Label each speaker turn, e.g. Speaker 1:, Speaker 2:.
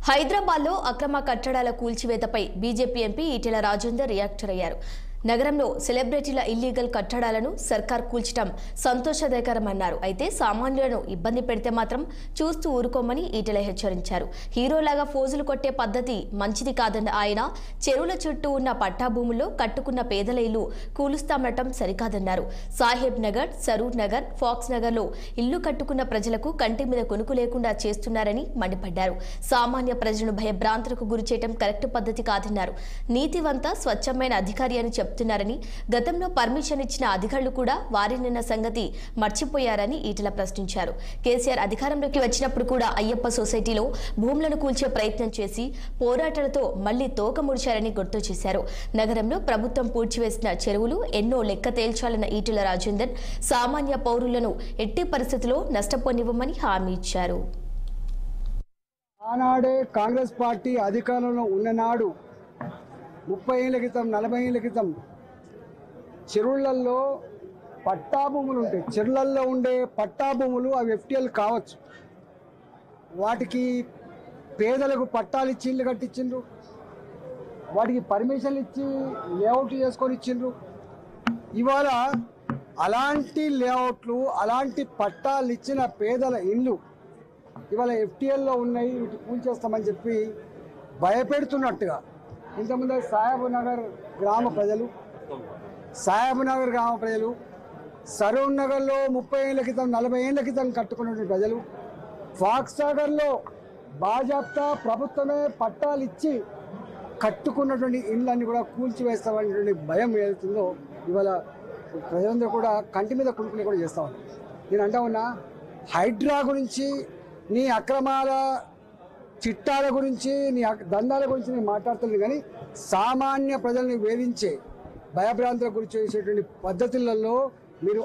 Speaker 1: హైదరాబాద్లో అక్రమ కట్టడాల కూల్చివేతపై BJP MP Etela Rajender react అయ్యారు. నగరంలో సెలబ్రిటీల ఇల్లీగల్ కట్టడాలను సర్కార్ కూల్చడం సంతోషదాయకరమన్నారు. అయితే సామాన్యులను ఇబ్బంది పెడితే మాత్రం చూస్తూ ఊరుకోమని ఈటెల హెచ్చరించారు. హీరోలాగా ఫోజులు కొట్టే పద్ధతి మంచిది కాదన్న ఆయన చెరువుల చుట్టూ ఉన్న పట్టాభూముల్లో కట్టుకున్న పేదల ఇల్లు కూలుస్తామనటం సరికాదన్నారు. సాహెబ్ నగర్, సరూర్ నగర్, ఫాక్స్ నగర్లో ఇల్లు కట్టుకున్న ప్రజలకు కంటి మీద కొనుకు లేకుండా చేస్తున్నారని మండిపడ్డారు. సామాన్య ప్రజలను భయభ్రాంతులకు గురిచేయడం కరెక్ట్ పద్ధతి కాదన్నారు. నీతివంత స్వచ్ఛమైన అధికారి అని చెప్తున్నారని, గతంలో పర్మిషన్ ఇచ్చిన అధికారులు కూడా వారినిన్న సంగతి మర్చిపోయారని ఈటెల ప్రశ్నించారు. కేసీఆర్ అధికారంలోకి వచ్చినప్పుడు కూడా అయ్యప్ప సొసైటీలో భూములను కూల్చే ప్రయత్నం చేసి పోరాటాలతో మళ్లీ తోక ముడిచారని గుర్తు చేశారు. నగరంలో ప్రభుత్వం పూడ్చివేసిన చెరువులు ఎన్నో లెక్క తేల్చాలన్న ఈటెల రాజేందర్ సామాన్య పౌరులను ఎట్టి పరిస్థితుల్లో నష్టపోనివ్వమని హామీ ఇచ్చారు.
Speaker 2: ఆనాడే కాంగ్రెస్ పార్టీ అధికారంలో ఉన్ననాడు 30 ఏళ్ల క్రితం 40 ఏళ్ల క్రితం చెరువులలో పట్టాభూములు ఉంటాయి. చెరువులలో ఉండే పట్టాభూములు అవి ఎఫ్టీఎల్ కావచ్చు. వాటికి పేదలకు పట్టాలు ఇచ్చి ఇల్లు కట్టించిండ్రు, వాటికి పర్మిషన్లు ఇచ్చి లేఅవుట్ చేసుకొని ఇచ్చిండ్రు. ఇవాళ అలాంటి లేఅవుట్లు, అలాంటి పట్టాలు ఇచ్చిన పేదల ఇల్లు ఇవాళ ఎఫ్టీఎల్లో ఉన్నాయి, వీటి కూల్చేస్తామని చెప్పి భయపెడుతున్నట్టుగా ఇంతకుముందు సాహెబ్ నగర్ గ్రామ ప్రజలు, సరూర్ నగర్లో 30 ఏళ్ల క్రితం 40 ఏళ్ల క్రితం కట్టుకున్నటువంటి ప్రజలు, ఫాక్స్ నగర్లో బాజాప్తా ప్రభుత్వమే పట్టాలు ఇచ్చి కట్టుకున్నటువంటి ఇళ్ళన్నీ కూడా కూల్చివేస్తామనేటువంటి భయం ఏదైతుందో ఇవాళ ప్రజలందరూ కూడా కంటి మీద కుడుకుని కూడా చేస్తూ ఉన్నారు. నేను అంటా ఉన్నా, హైడ్రా గురించి, నీ అక్రమాల చిట్టాల గురించి, నీ దందాల గురించి నేను మాట్లాడుతుంది, కానీ సామాన్య ప్రజల్ని వేధించే భయభ్రాంతుల గురించి చేసేటువంటి పద్ధతులలో మీరు